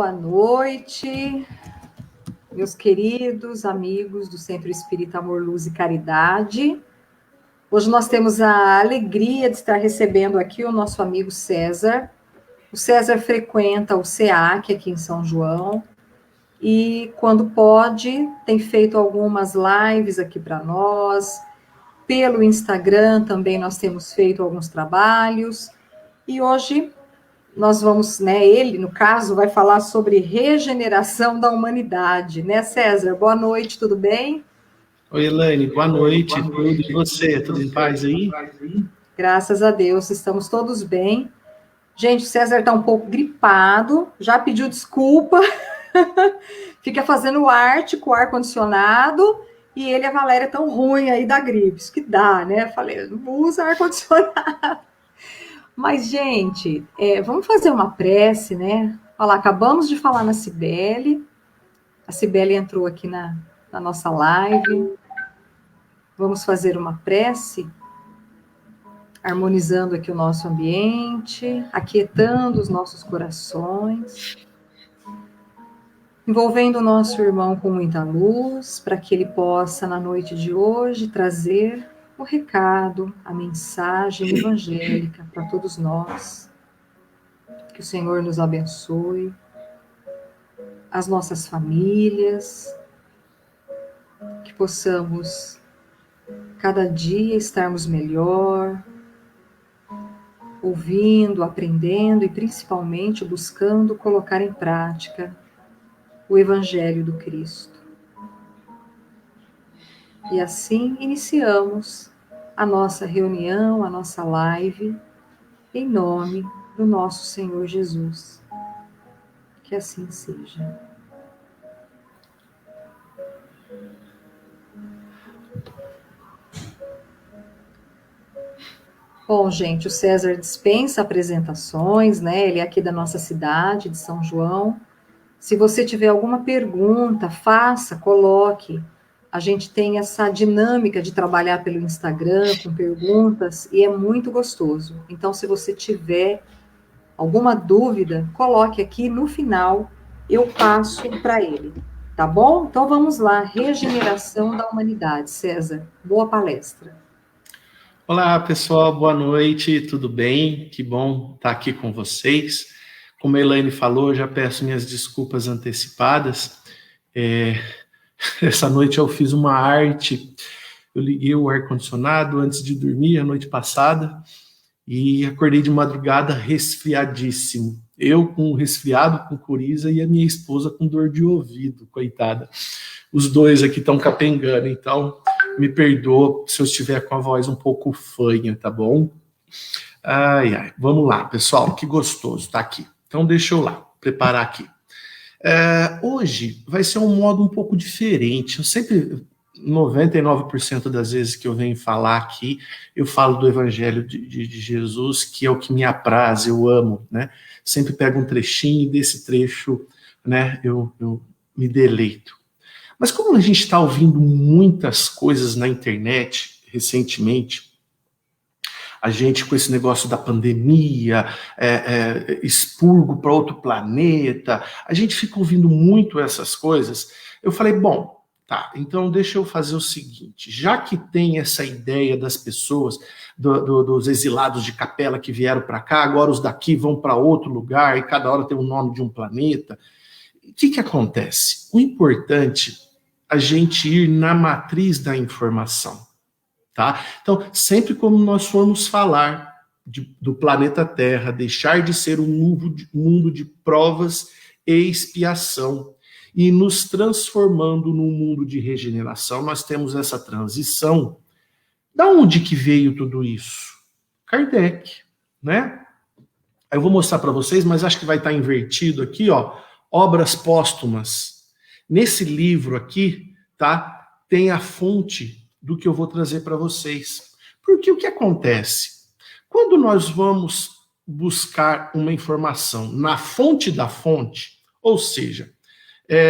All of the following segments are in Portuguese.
Boa noite, meus queridos amigos do Centro Espírita Amor, Luz e Caridade. Hoje nós temos a alegria de estar recebendo aqui o nosso amigo César. O César frequenta o SEAC aqui em São João e, quando pode, tem feito algumas lives aqui para nós. Pelo Instagram também nós temos feito alguns trabalhos. E hoje nós vamos, ele, no caso, vai falar sobre regeneração da humanidade, né, César? Boa noite, tudo bem? Oi, Elaine, boa noite, tudo e você? Tudo em paz aí? Graças a Deus, estamos todos bem. Gente, o César está um pouco gripado, já pediu desculpa, fica fazendo arte com o ar-condicionado, e ele e a Valéria tão ruim aí da gripe, isso que dá, né? Falei, não usa ar-condicionado. Mas, gente, vamos fazer uma prece, né? Olha lá, acabamos de falar na Cibele. A Cibele entrou aqui na nossa live. Vamos fazer uma prece, harmonizando aqui o nosso ambiente, aquietando os nossos corações, envolvendo o nosso irmão com muita luz, para que ele possa, na noite de hoje, trazer o recado, a mensagem evangélica para todos nós. Que o Senhor nos abençoe, as nossas famílias, que possamos cada dia estarmos melhor, ouvindo, aprendendo e principalmente buscando colocar em prática o Evangelho do Cristo. E assim iniciamos a nossa reunião, a nossa live, em nome do nosso Senhor Jesus. Que assim seja. Bom, gente, o César dispensa apresentações, né? Ele é aqui da nossa cidade, de São João. Se você tiver alguma pergunta, faça, coloque. A gente tem essa dinâmica de trabalhar pelo Instagram com perguntas e é muito gostoso. Então, se você tiver alguma dúvida, coloque aqui no final, eu passo para ele, tá bom? Então vamos lá, regeneração da humanidade. César, boa palestra. Olá, pessoal, boa noite, tudo bem? Que bom estar aqui com vocês. Como a Elaine falou, já peço minhas desculpas antecipadas. Essa noite eu fiz uma arte, eu liguei o ar-condicionado antes de dormir a noite passada e acordei de madrugada resfriadíssimo. Eu com resfriado, com coriza, e a minha esposa com dor de ouvido, coitada. Os dois aqui estão capengando, então me perdoa se eu estiver com a voz um pouco fanha, tá bom? Ai, vamos lá, pessoal, que gostoso tá aqui. Então deixa eu lá, preparar aqui. Hoje vai ser um modo um pouco diferente. Eu sempre, 99% das vezes que eu venho falar aqui, eu falo do Evangelho de Jesus, que é o que me apraz, eu amo, né? Sempre pego um trechinho e desse trecho, né, eu me deleito. Mas como a gente está ouvindo muitas coisas na internet recentemente, a gente com esse negócio da pandemia, expurgo para outro planeta, a gente fica ouvindo muito essas coisas. Eu falei, bom, tá, então deixa eu fazer o seguinte, já que tem essa ideia das pessoas, dos exilados de Capela que vieram para cá, agora os daqui vão para outro lugar e cada hora tem o nome de um planeta, o que acontece? O importante é a gente ir na matriz da informação. Tá? Então, sempre como nós formos falar do planeta Terra, deixar de ser um mundo de provas e expiação e nos transformando num mundo de regeneração, nós temos essa transição. Da onde que veio tudo isso? Kardec, né? Eu vou mostrar para vocês, mas acho que vai estar invertido aqui, ó, obras póstumas. Nesse livro aqui, tá? Tem a fonte do que eu vou trazer para vocês. Porque o que acontece? Quando nós vamos buscar uma informação na fonte da fonte, ou seja,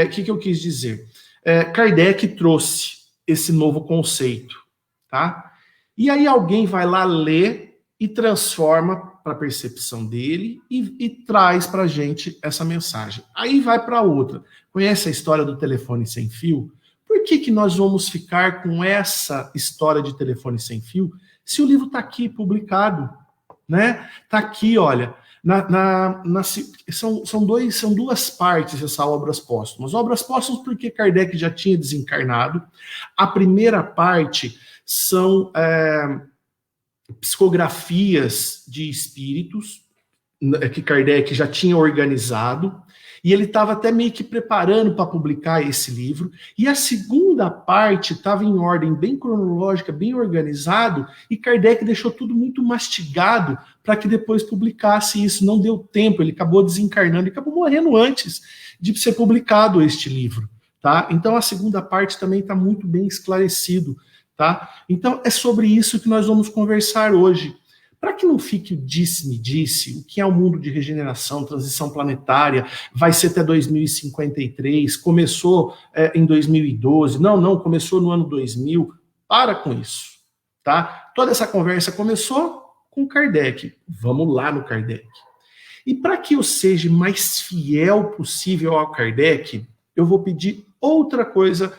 o que eu quis dizer? Kardec trouxe esse novo conceito, tá? E aí alguém vai lá ler e transforma para a percepção dele e traz para a gente essa mensagem. Aí vai para outra. Conhece a história do telefone sem fio? Por que nós vamos ficar com essa história de telefone sem fio se o livro está aqui publicado? Né? Está aqui, olha. São duas partes essa Obras Póstumas. Obras Póstumas porque Kardec já tinha desencarnado. A primeira parte são psicografias de espíritos que Kardec já tinha organizado, e ele estava até meio que preparando para publicar esse livro, e a segunda parte estava em ordem bem cronológica, bem organizado, e Kardec deixou tudo muito mastigado para que depois publicasse isso. Não deu tempo, ele acabou desencarnando e acabou morrendo antes de ser publicado este livro. Tá? Então a segunda parte também está muito bem esclarecido. Tá? Então é sobre isso que nós vamos conversar hoje. Para que não fique o disse-me-disse, o que é o mundo de regeneração, transição planetária, vai ser até 2053, começou em 2012, não, começou no ano 2000, para com isso, tá? Toda essa conversa começou com Kardec, vamos lá no Kardec. E para que eu seja mais fiel possível ao Kardec, eu vou pedir outra coisa,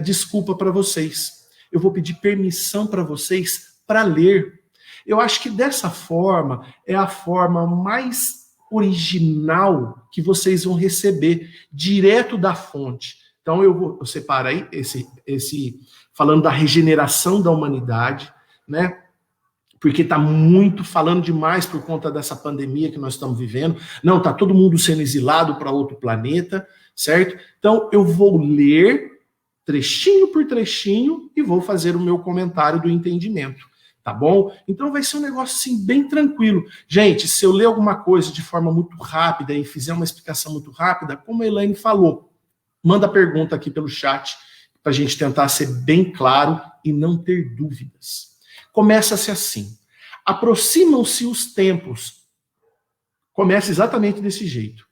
desculpa para vocês, eu vou pedir permissão para vocês para ler. Eu acho que dessa forma é a forma mais original que vocês vão receber, direto da fonte. Então eu separo aí esse falando da regeneração da humanidade, né? Porque está muito falando demais por conta dessa pandemia que nós estamos vivendo. Não, está todo mundo sendo exilado para outro planeta, certo? Então eu vou ler trechinho por trechinho e vou fazer o meu comentário do entendimento. Tá bom? Então vai ser um negócio assim bem tranquilo. Gente, se eu ler alguma coisa de forma muito rápida e fizer uma explicação muito rápida, como a Elaine falou, manda pergunta aqui pelo chat para a gente tentar ser bem claro e não ter dúvidas. Começa-se assim. Aproximam-se os tempos. Começa exatamente desse jeito.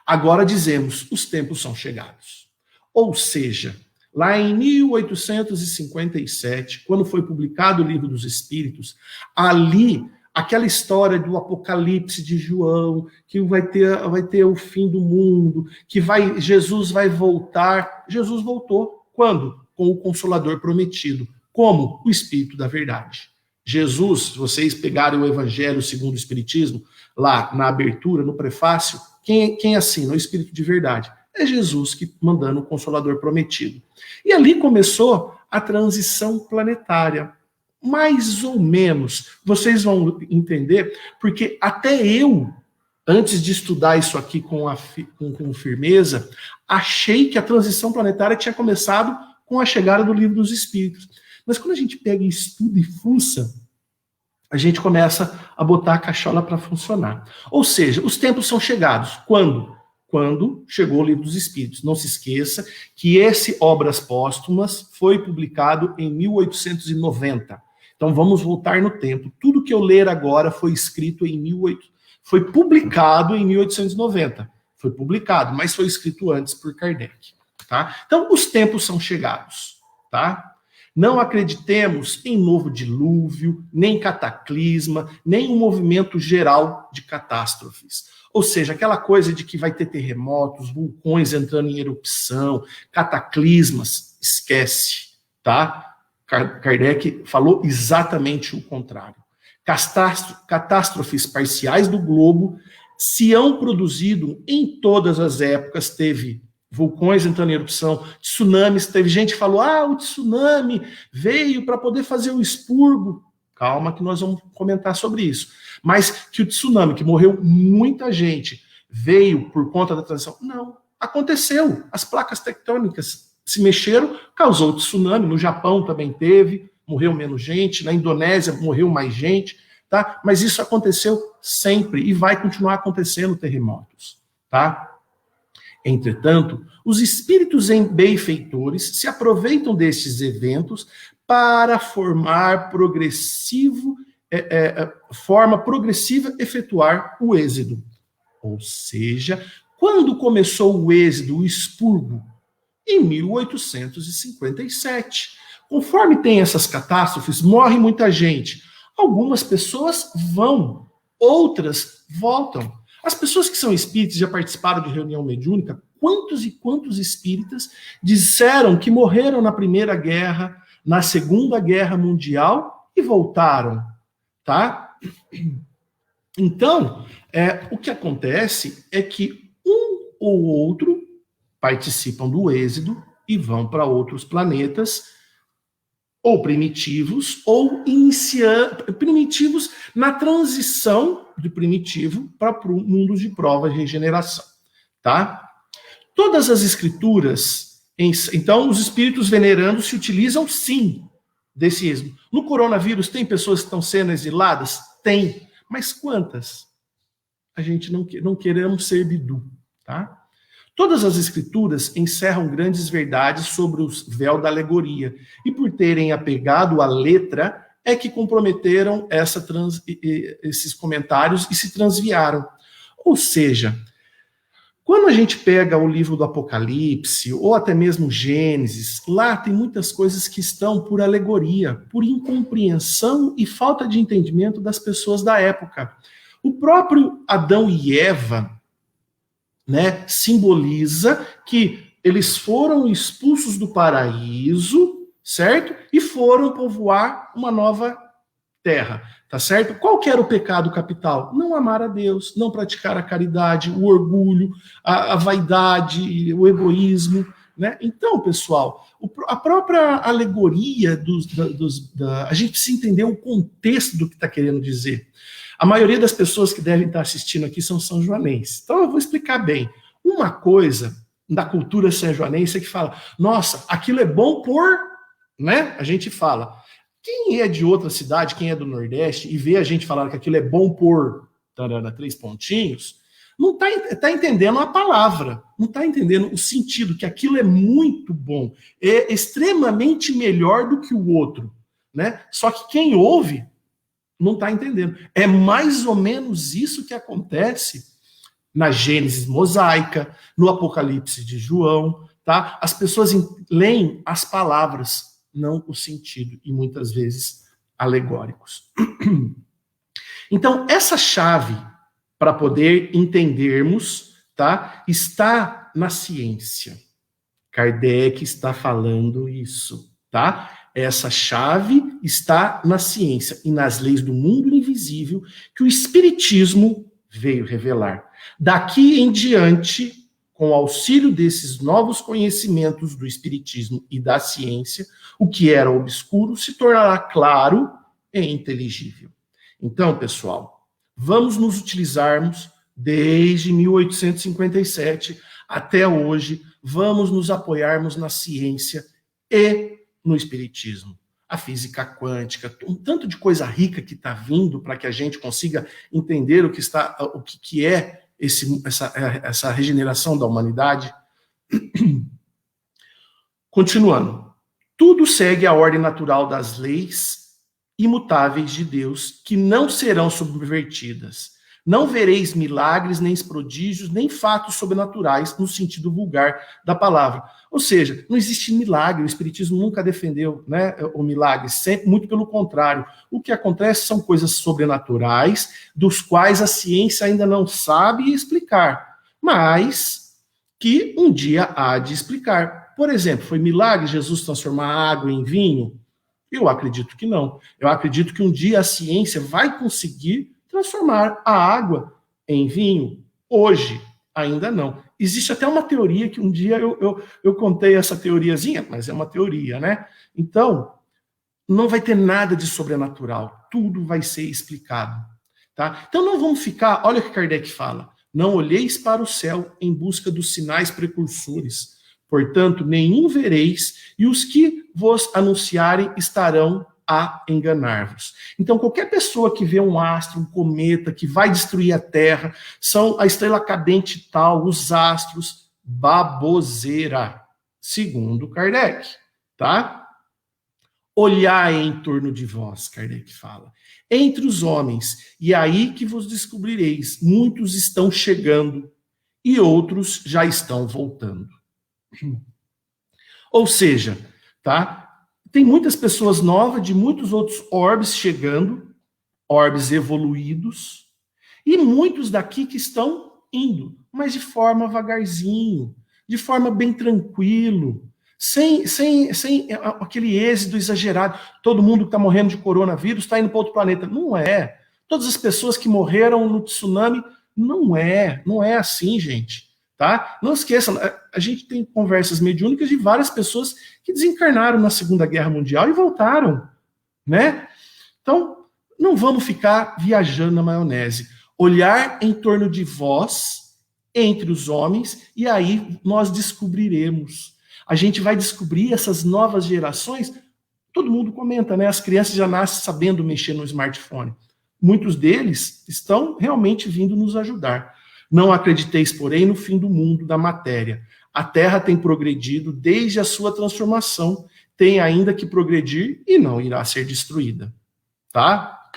Agora dizemos, os tempos são chegados. Ou seja, lá em 1857, quando foi publicado o Livro dos Espíritos, ali, aquela história do Apocalipse de João, que vai ter o fim do mundo, que Jesus vai voltar. Jesus voltou. Quando? Com o Consolador prometido. Como? O Espírito da Verdade. Jesus, se vocês pegarem o Evangelho segundo o Espiritismo, lá na abertura, no prefácio, quem assina? O Espírito de Verdade. É Jesus que mandando o Consolador prometido. E ali começou a transição planetária. Mais ou menos, vocês vão entender, porque até eu, antes de estudar isso aqui com firmeza, achei que a transição planetária tinha começado com a chegada do Livro dos Espíritos. Mas quando a gente pega e estuda e fuça, a gente começa a botar a cachola para funcionar. Ou seja, os tempos são chegados. Quando? Quando chegou o Livro dos Espíritos. Não se esqueça que esse Obras Póstumas foi publicado em 1890. Então vamos voltar no tempo. Tudo que eu ler agora foi publicado em 1890. Foi publicado, mas foi escrito antes por Kardec. Tá? Então os tempos são chegados. Tá? Não acreditemos em novo dilúvio, nem cataclisma, nem um movimento geral de catástrofes. Ou seja, aquela coisa de que vai ter terremotos, vulcões entrando em erupção, cataclismas, esquece, tá? Kardec falou exatamente o contrário. Catástrofes parciais do globo se hão produzido em todas as épocas. Teve vulcões entrando em erupção, tsunamis, teve gente que falou, o tsunami veio para poder fazer o expurgo. Calma que nós vamos comentar sobre isso. Mas que o tsunami, que morreu muita gente, veio por conta da transição? Não, aconteceu. As placas tectônicas se mexeram, causou tsunami. No Japão também teve, morreu menos gente. Na Indonésia morreu mais gente. Tá? Mas isso aconteceu sempre e vai continuar acontecendo terremotos. Tá? Entretanto, os espíritos benfeitores se aproveitam destes eventos para forma progressiva efetuar o êxodo. Ou seja, quando começou o êxodo, o expurgo? Em 1857. Conforme tem essas catástrofes, morre muita gente. Algumas pessoas vão, outras voltam. As pessoas que são espíritas, já participaram de reunião mediúnica, quantos e quantos espíritas disseram que morreram na Primeira Guerra, na Segunda Guerra Mundial e voltaram, tá? Então, o que acontece é que um ou outro participam do êxodo e vão para outros planetas, ou primitivos, ou primitivos na transição de primitivo para o mundo de prova e regeneração, tá? Todas as escrituras, então os espíritos venerando se utilizam sim desse êxodo. No coronavírus tem pessoas que estão sendo exiladas? Tem, mas quantas? A gente não queremos ser bidu, tá? Todas as escrituras encerram grandes verdades sobre o véu da alegoria, e por terem apegado à letra, é que comprometeram esses comentários e se transviaram. Ou seja, quando a gente pega o livro do Apocalipse, ou até mesmo Gênesis, lá tem muitas coisas que estão por alegoria, por incompreensão e falta de entendimento das pessoas da época. O próprio Adão e Eva, né, simboliza que eles foram expulsos do paraíso, certo? E foram povoar uma nova terra, tá certo? Qual que era o pecado capital? Não amar a Deus, não praticar a caridade, o orgulho, a vaidade, o egoísmo, né? Então, pessoal, a própria alegoria a gente precisa entender o contexto do que está querendo dizer. A maioria das pessoas que devem estar assistindo aqui são são-joanenses. Então eu vou explicar bem. Uma coisa da cultura são-joanense é que fala, nossa, aquilo é bom por... né? A gente fala. Quem é de outra cidade, quem é do Nordeste, e vê a gente falar que aquilo é bom por... tarana, 3 pontinhos, não está entendendo a palavra, não está entendendo o sentido, que aquilo é muito bom, é extremamente melhor do que o outro, né? Só que quem ouve não está entendendo. É mais ou menos isso que acontece na Gênesis mosaica, no Apocalipse de João, tá? As pessoas leem as palavras, não o sentido, e muitas vezes alegóricos. Então, essa chave para poder entendermos, tá, está na ciência. Kardec está falando isso, tá? Essa chave está na ciência e nas leis do mundo invisível que o Espiritismo veio revelar. Daqui em diante, com o auxílio desses novos conhecimentos do Espiritismo e da ciência, o que era obscuro se tornará claro e inteligível. Então, pessoal, vamos nos utilizarmos desde 1857 até hoje, vamos nos apoiarmos na ciência e no Espiritismo. A física quântica, um tanto de coisa rica que está vindo para que a gente consiga entender o que é essa regeneração da humanidade. Continuando. Tudo segue a ordem natural das leis imutáveis de Deus, que não serão subvertidas. Não vereis milagres, nem prodígios, nem fatos sobrenaturais no sentido vulgar da palavra. Ou seja, não existe milagre, o Espiritismo nunca defendeu, né, o milagre, sempre, muito pelo contrário. O que acontece são coisas sobrenaturais, dos quais a ciência ainda não sabe explicar, mas que um dia há de explicar. Por exemplo, foi milagre Jesus transformar água em vinho? Eu acredito que não. Eu acredito que um dia a ciência vai conseguir transformar a água em vinho. Hoje, ainda não. Existe até uma teoria que um dia eu contei essa teoriazinha, mas é uma teoria, né? Então, não vai ter nada de sobrenatural. Tudo vai ser explicado, tá? Então não vamos ficar... Olha o que Kardec fala. Não olheis para o céu em busca dos sinais precursores. Portanto, nenhum vereis, e os que vos anunciarem estarão a enganar-vos. Então, qualquer pessoa que vê um astro, um cometa, que vai destruir a Terra, são a estrela cadente tal, os astros, baboseira, segundo Kardec, tá? Olhai em torno de vós, Kardec fala, entre os homens, e aí que vos descobrireis, muitos estão chegando e outros já estão voltando. Ou seja, tá? Tem muitas pessoas novas de muitos outros orbes chegando, orbes evoluídos, e muitos daqui que estão indo, mas de forma vagarzinho, de forma bem tranquilo, sem aquele êxito exagerado. Todo mundo que está morrendo de coronavírus está indo para outro planeta. Não é. Todas as pessoas que morreram no tsunami, não é assim, gente. Tá? Não esqueçam, a gente tem conversas mediúnicas de várias pessoas que desencarnaram na Segunda Guerra Mundial e voltaram, né? Então, não vamos ficar viajando na maionese. Olhar em torno de vós, entre os homens, e aí nós descobriremos. A gente vai descobrir essas novas gerações. Todo mundo comenta, né? As crianças já nascem sabendo mexer no smartphone. Muitos deles estão realmente vindo nos ajudar. Não acrediteis, porém, no fim do mundo da matéria. A Terra tem progredido desde a sua transformação, tem ainda que progredir e não irá ser destruída. Tá?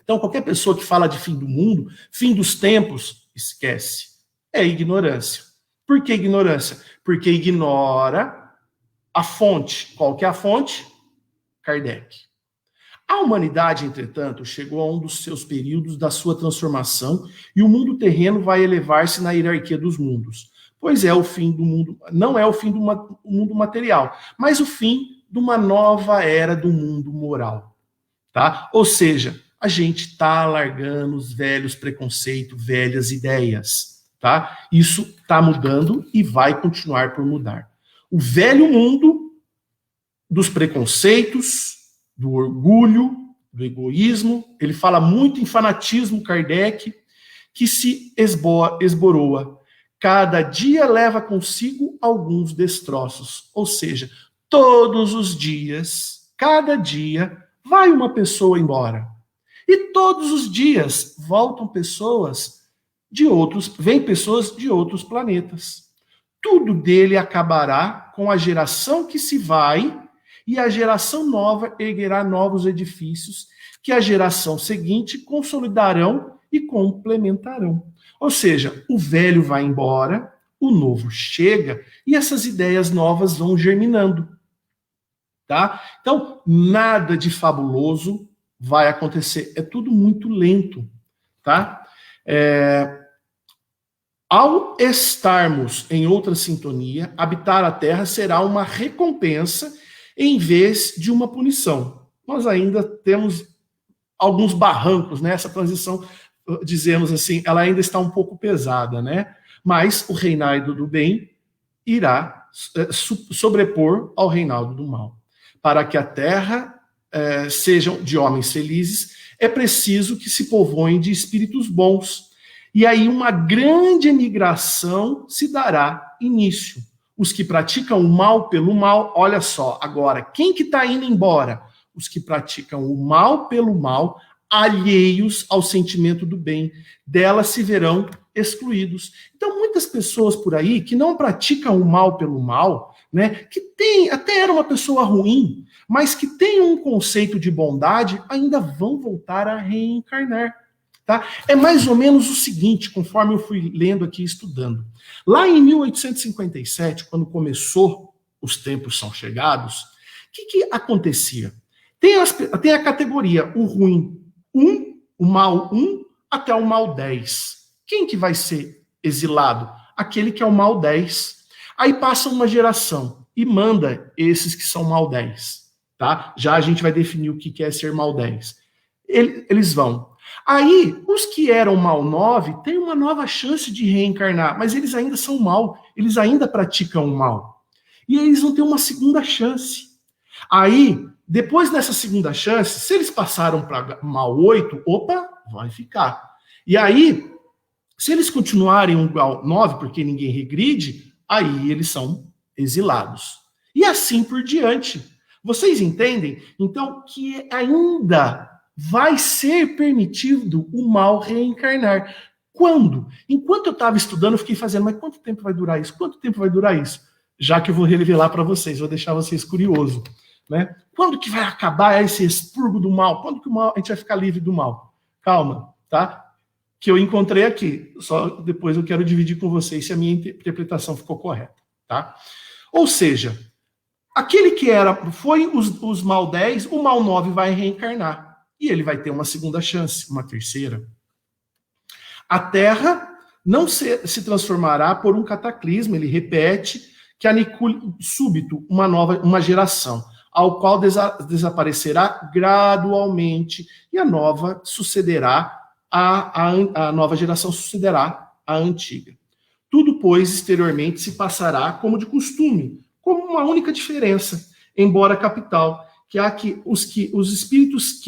Então, qualquer pessoa que fala de fim do mundo, fim dos tempos, esquece. É ignorância. Por que ignorância? Porque ignora a fonte. Qual que é a fonte? Kardec. A humanidade, entretanto, chegou a um dos seus períodos da sua transformação e o mundo terreno vai elevar-se na hierarquia dos mundos. Pois é o fim do mundo, não é o fim do mundo material, mas o fim de uma nova era do mundo moral. Tá? Ou seja, a gente está largando os velhos preconceitos, velhas ideias. Tá? Isso está mudando e vai continuar por mudar. O velho mundo dos preconceitos, do orgulho, do egoísmo, ele fala muito em fanatismo, Kardec, que se esboroa. Cada dia leva consigo alguns destroços. Ou seja, todos os dias, cada dia, vai uma pessoa embora. E todos os dias voltam pessoas vêm pessoas de outros planetas. Tudo dele acabará com a geração que se vai, e a geração nova erguerá novos edifícios que a geração seguinte consolidarão e complementarão. Ou seja, o velho vai embora, o novo chega e essas ideias novas vão germinando. Tá? Então, nada de fabuloso vai acontecer. É tudo muito lento. Tá? Ao estarmos em outra sintonia, habitar a Terra será uma recompensa em vez de uma punição. Nós ainda temos alguns barrancos, né? Essa transição, dizemos assim, ela ainda está um pouco pesada, né? Mas o reinado do bem irá sobrepor ao reinado do mal. Para que a terra sejam de homens felizes, é preciso que se povoem de espíritos bons. E aí uma grande emigração se dará início. Os que praticam o mal pelo mal, olha só, agora, quem que está indo embora? Os que praticam o mal pelo mal, alheios ao sentimento do bem, delas se verão excluídos. Então, muitas pessoas por aí que não praticam o mal pelo mal, né, que até era uma pessoa ruim, mas que tem um conceito de bondade, ainda vão voltar a reencarnar. Tá? É mais ou menos o seguinte, conforme eu fui lendo aqui e estudando. Lá em 1857, quando começou Os Tempos São Chegados, o que acontecia? Tem a categoria, o ruim 1, o mal 1, até o mal 10. Quem que vai ser exilado? Aquele que é o mal 10. Aí passa uma geração e manda esses que são mal 10. Tá? Já a gente vai definir o que é ser mal 10. Eles vão. Aí, os que eram mal 9 têm uma nova chance de reencarnar, mas eles ainda são mal, eles ainda praticam o mal. E eles vão ter uma segunda chance. Aí, depois dessa segunda chance, se eles passaram para mal 8, opa, vai ficar. E aí, se eles continuarem um grau 9, porque ninguém regride, aí eles são exilados. E assim por diante. Vocês entendem? Então, que ainda vai ser permitido o mal reencarnar. Quando? Enquanto eu estava estudando, eu fiquei fazendo, mas quanto tempo vai durar isso? Quanto tempo vai durar isso? Já que eu vou revelar para vocês, vou deixar vocês curiosos. Né? Quando que vai acabar esse expurgo do mal? Quando que a gente vai ficar livre do mal? Calma, tá? Que eu encontrei aqui. Só depois eu quero dividir com vocês se a minha interpretação ficou correta. Tá? Ou seja, aquele que foi os mal 10, o mal 9 vai reencarnar. e ele vai ter uma segunda chance, uma terceira. A Terra não se transformará por um cataclismo, ele repete, que anicule súbito uma geração, ao qual desaparecerá gradualmente, e a nova sucederá, a nova geração sucederá à antiga. Tudo, pois, exteriormente se passará como de costume, como uma única diferença, embora capital, que há que os espíritos,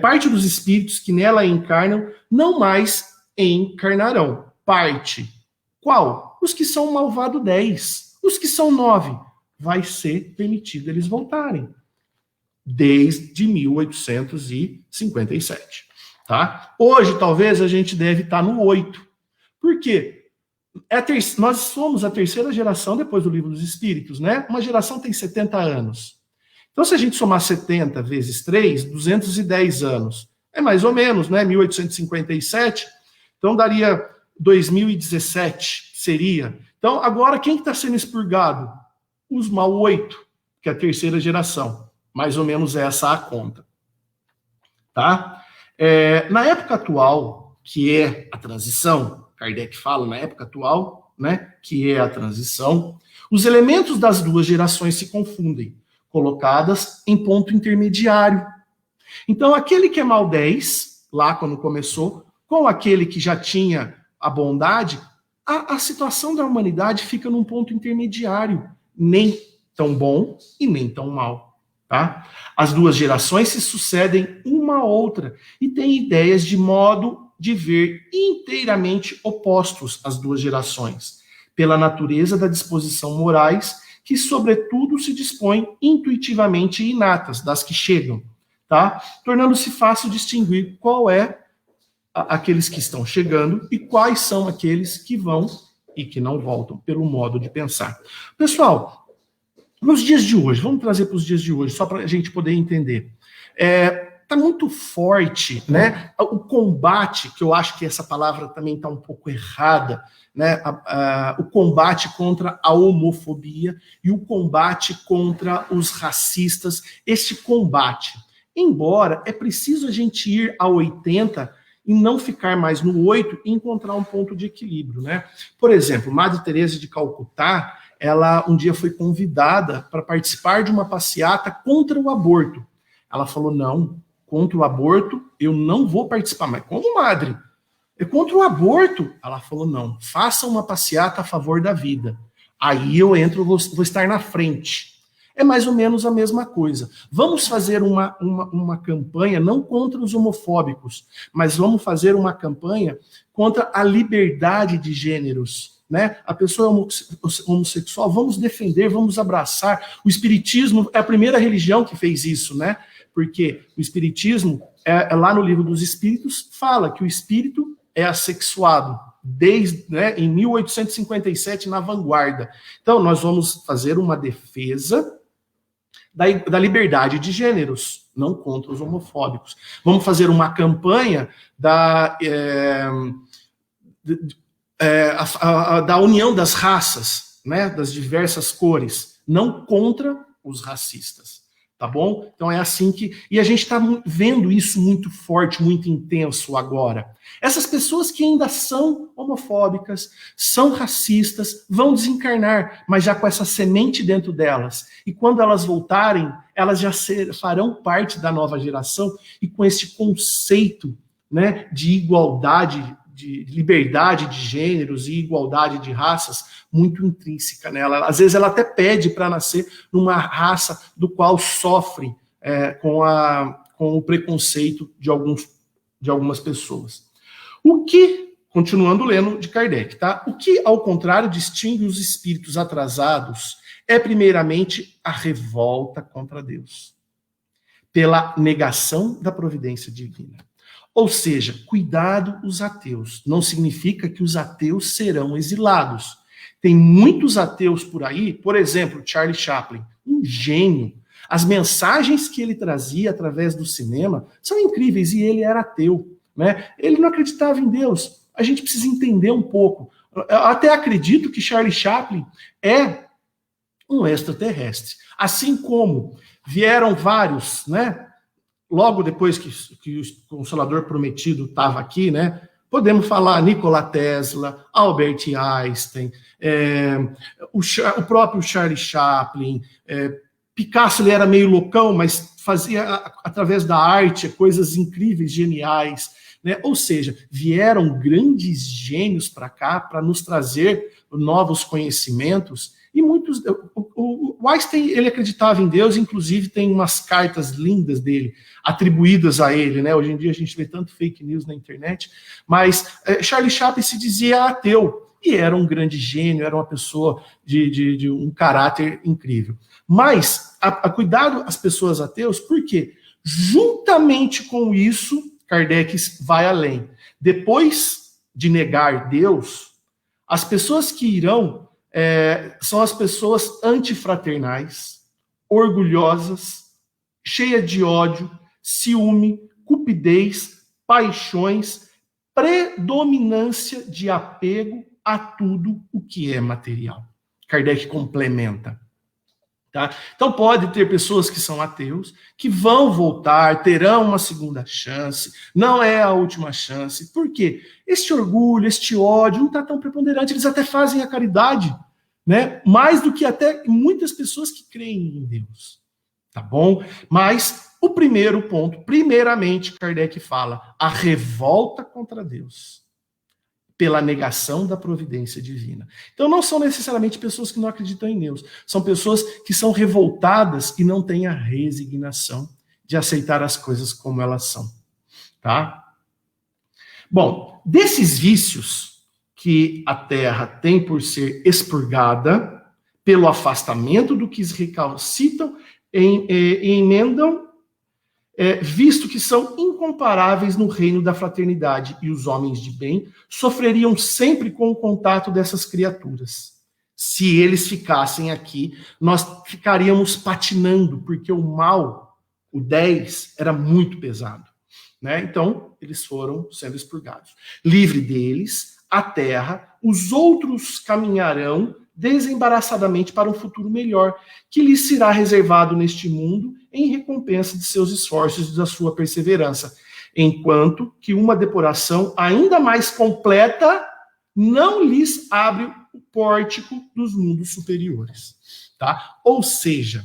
parte dos espíritos que nela encarnam, não mais encarnarão. Parte. Qual? Os que são malvado 10. Os que são 9. Vai ser permitido eles voltarem. Desde 1857. Tá? Hoje, talvez, a gente deve estar no 8. Por quê? Nós somos a terceira geração depois do Livro dos Espíritos, né? Uma geração tem 70 anos. Então, se a gente somar 70 vezes 3, 210 anos. É mais ou menos, né? 1857. Então, daria 2017, seria. Então, agora, quem está sendo expurgado? Os mal 8, que é a terceira geração. Mais ou menos essa a conta. Tá? Na época atual, que é a transição, Kardec fala na época atual, né, que é a transição, os elementos das duas gerações se confundem, colocadas em ponto intermediário. Então, aquele que é mal 10, lá quando começou, com aquele que já tinha a bondade, a situação da humanidade fica num ponto intermediário, nem tão bom e nem tão mal. Tá? As duas gerações se sucedem uma a outra e têm ideias de modo de ver inteiramente opostos às duas gerações, pela natureza da disposição morais que, sobretudo, se dispõem intuitivamente e inatas das que chegam, tá? Tornando-se fácil distinguir qual é aqueles que estão chegando e quais são aqueles que vão e que não voltam, pelo modo de pensar. Pessoal, nos dias de hoje, vamos trazer para os dias de hoje, só para a gente poder entender. Está muito forte, né? O combate, que eu acho que essa palavra também está um pouco errada, né? O combate contra a homofobia e o combate contra os racistas, este combate. Embora é preciso a gente ir a 80 e não ficar mais no 8 e encontrar um ponto de equilíbrio, né? Por exemplo, Madre Teresa de Calcutá, ela um dia foi convidada para participar de uma passeata contra o aborto. Ela falou, não, contra o aborto eu não vou participar. Mas como, madre? É contra o aborto? Ela falou, não, faça uma passeata a favor da vida. Aí eu entro, vou estar na frente. É mais ou menos a mesma coisa. Vamos fazer uma campanha, não contra os homofóbicos, mas vamos fazer uma campanha contra a liberdade de gêneros. Né? A pessoa homossexual, vamos defender, vamos abraçar. O Espiritismo é a primeira religião que fez isso, né? Porque o Espiritismo, lá no Livro dos Espíritos, fala que o espírito é assexuado, desde em 1857, na vanguarda. Então, nós vamos fazer uma defesa da liberdade de gêneros, não contra os homofóbicos. Vamos fazer uma campanha da união das raças, né, das diversas cores, não contra os racistas, tá bom? Então é assim que... E a gente está vendo isso muito forte, muito intenso agora. Essas pessoas que ainda são homofóbicas, são racistas, vão desencarnar, mas já com essa semente dentro delas. E quando elas voltarem, elas já farão parte da nova geração e com esse conceito, né, de igualdade, de liberdade de gêneros e igualdade de raças muito intrínseca nela. Às vezes ela até pede para nascer numa raça do qual sofre com o preconceito de algumas pessoas. O que, continuando lendo de Kardec, tá? O que, ao contrário, distingue os espíritos atrasados é, primeiramente, a revolta contra Deus, pela negação da providência divina. Ou seja, cuidado os ateus. Não significa que os ateus serão exilados. Tem muitos ateus por aí, por exemplo, Charlie Chaplin, um gênio. As mensagens que ele trazia através do cinema são incríveis e ele era ateu, né? Ele não acreditava em Deus. A gente precisa entender um pouco. Eu até acredito que Charlie Chaplin é um extraterrestre. Assim como vieram vários, né? logo depois que o Consolador Prometido estava aqui, né? Podemos falar Nikola Tesla, Albert Einstein, o próprio Charlie Chaplin, Picasso. Ele era meio loucão, mas fazia, através da arte, coisas incríveis, geniais, né? Ou seja, vieram grandes gênios para cá para nos trazer novos conhecimentos. E muitos... O Einstein, ele acreditava em Deus, inclusive tem umas cartas lindas dele, atribuídas a ele, né? Hoje em dia a gente vê tanto fake news na internet, mas Charlie Chaplin se dizia ateu, e era um grande gênio, era uma pessoa de um caráter incrível. Mas, cuidado as pessoas ateus, porque juntamente com isso, Kardec vai além. Depois de negar Deus, as pessoas que irão são as pessoas antifraternais, orgulhosas, cheias de ódio, ciúme, cupidez, paixões, predominância de apego a tudo o que é material. Kardec complementa. Tá? Então pode ter pessoas que são ateus, que vão voltar, terão uma segunda chance, não é a última chance. Por quê? Este orgulho, este ódio não está tão preponderante, eles até fazem a caridade, né? Mais do que até muitas pessoas que creem em Deus. Tá bom? Mas o primeiro ponto, primeiramente, Kardec fala, a revolta contra Deus, pela negação da providência divina. Então não são necessariamente pessoas que não acreditam em Deus, são pessoas que são revoltadas e não têm a resignação de aceitar as coisas como elas são. Tá? Bom, desses vícios que a Terra tem por ser expurgada, pelo afastamento do que recalcitram e emendam, visto que são incomparáveis no reino da fraternidade, e os homens de bem sofreriam sempre com o contato dessas criaturas. Se eles ficassem aqui, nós ficaríamos patinando, porque o mal, o 10, era muito pesado. Né? Então, eles foram sendo expurgados. Livre deles, a terra, os outros caminharão desembaraçadamente para um futuro melhor, que lhes será reservado neste mundo em recompensa de seus esforços e da sua perseverança, enquanto que uma depuração ainda mais completa não lhes abre o pórtico dos mundos superiores. Tá? Ou seja,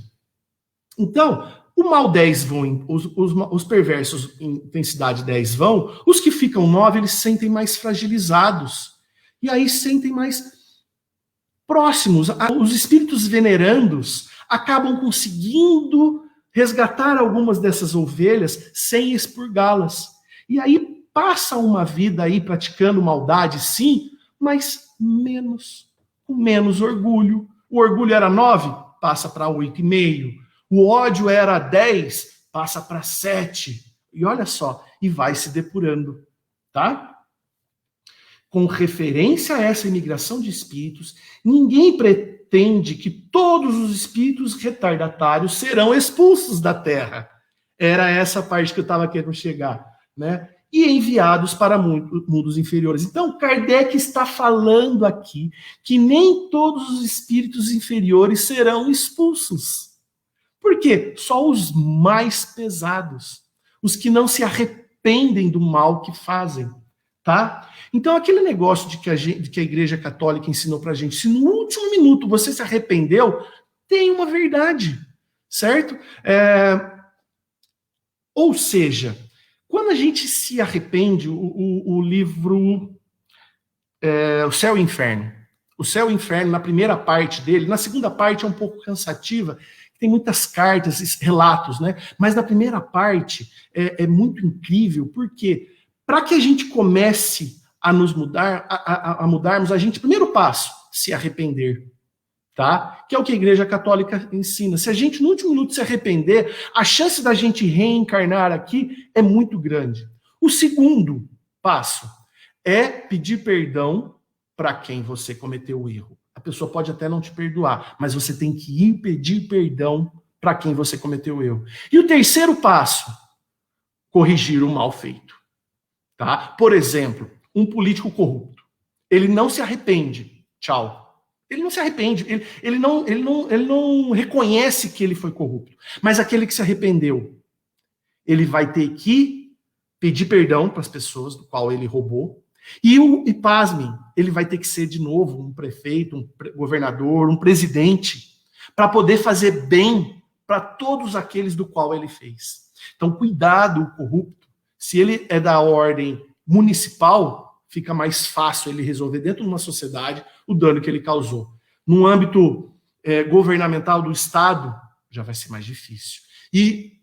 então, o mal 10 vão, os perversos em intensidade 10 vão, os que ficam 9, eles se sentem mais fragilizados, e aí se sentem mais próximos. Os espíritos venerandos acabam conseguindo resgatar algumas dessas ovelhas sem expurgá-las. E aí passa uma vida aí praticando maldade, sim, mas com menos orgulho. O orgulho era 9, passa para 8,5. O ódio era 10, passa para 7. E olha só, e vai se depurando, tá? Com referência a essa imigração de espíritos, ninguém pretende que todos os espíritos retardatários serão expulsos da Terra. Era essa parte que eu estava querendo chegar, né? E enviados para mundos inferiores. Então, Kardec está falando aqui que nem todos os espíritos inferiores serão expulsos. Por quê? Só os mais pesados, os que não se arrependem do mal que fazem, tá? Então, aquele negócio de que a Igreja Católica ensinou pra gente, se no último minuto você se arrependeu, tem uma verdade, certo? Ou seja, quando a gente se arrepende, o livro O Céu e o Inferno. O Céu e o Inferno, na primeira parte dele, na segunda parte é um pouco cansativa, tem muitas cartas, relatos, né? Mas na primeira parte é muito incrível, porque para que a gente comece a nos mudar, a mudarmos, a gente, primeiro passo, se arrepender, tá? Que é o que a Igreja Católica ensina. Se a gente, no último minuto, se arrepender, a chance da gente reencarnar aqui é muito grande. O segundo passo é pedir perdão para quem você cometeu o erro. A pessoa pode até não te perdoar, mas você tem que ir pedir perdão para quem você cometeu o erro. E o terceiro passo, corrigir o mal feito, tá? Por exemplo, um político corrupto. Ele não se arrepende. Tchau. Ele não se arrepende. Ele não reconhece que ele foi corrupto. Mas aquele que se arrependeu, Ele vai ter que pedir perdão para as pessoas do qual ele roubou. E pasmem, ele vai ter que ser de novo um prefeito, um governador, um presidente, para poder fazer bem para todos aqueles do qual ele fez. Então, cuidado, o corrupto. Se ele é da ordem municipal, fica mais fácil ele resolver dentro de uma sociedade o dano que ele causou. No âmbito governamental do Estado, já vai ser mais difícil. E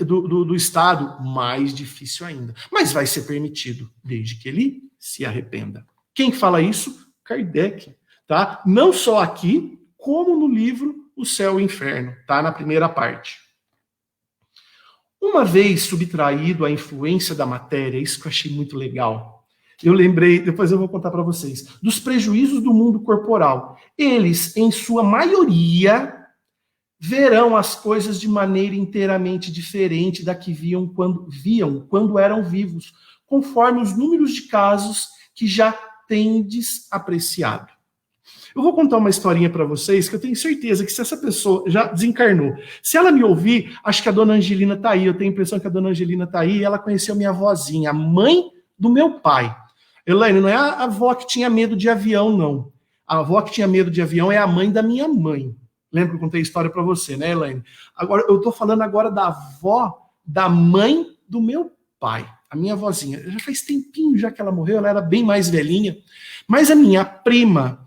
do Estado, mais difícil ainda. Mas vai ser permitido, desde que ele se arrependa. Quem fala isso? Kardec. Tá? Não só aqui, como no livro O Céu e o Inferno, tá? Na primeira parte. Uma vez subtraído a influência da matéria, isso que eu achei muito legal, eu lembrei, depois eu vou contar para vocês, dos prejuízos do mundo corporal. Eles, em sua maioria, verão as coisas de maneira inteiramente diferente da que viam quando eram vivos, conforme os números de casos que já tendes apreciado. Eu vou contar uma historinha para vocês que eu tenho certeza que se essa pessoa já desencarnou, se ela me ouvir, acho que a dona Angelina está aí, eu tenho a impressão que a dona Angelina está aí, e ela conheceu minha avózinha, a mãe do meu pai. Elaine, não é a avó que tinha medo de avião, não. A avó que tinha medo de avião é a mãe da minha mãe. Lembra que eu contei a história para você, né, Elaine? Agora, eu estou falando agora da avó da mãe do meu pai, a minha avózinha. Já faz tempinho já que ela morreu, ela era bem mais velhinha. Mas a minha prima,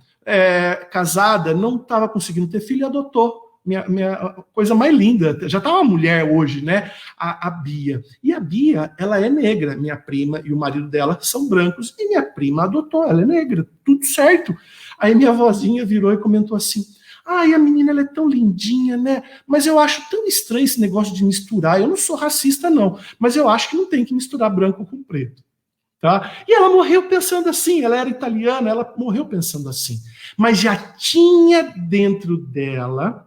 casada, não estava conseguindo ter filho e adotou. Minha coisa mais linda, já está uma mulher hoje, né? A Bia. E a Bia, ela é negra. Minha prima e o marido dela são brancos. E minha prima adotou, ela é negra, tudo certo. Aí minha avózinha virou e comentou assim: ai, a menina ela é tão lindinha, né? Mas eu acho tão estranho esse negócio de misturar. Eu não sou racista, não, mas eu acho que não tem que misturar branco com preto. Tá? E ela morreu pensando assim, ela era italiana, ela morreu pensando assim. Mas já tinha dentro dela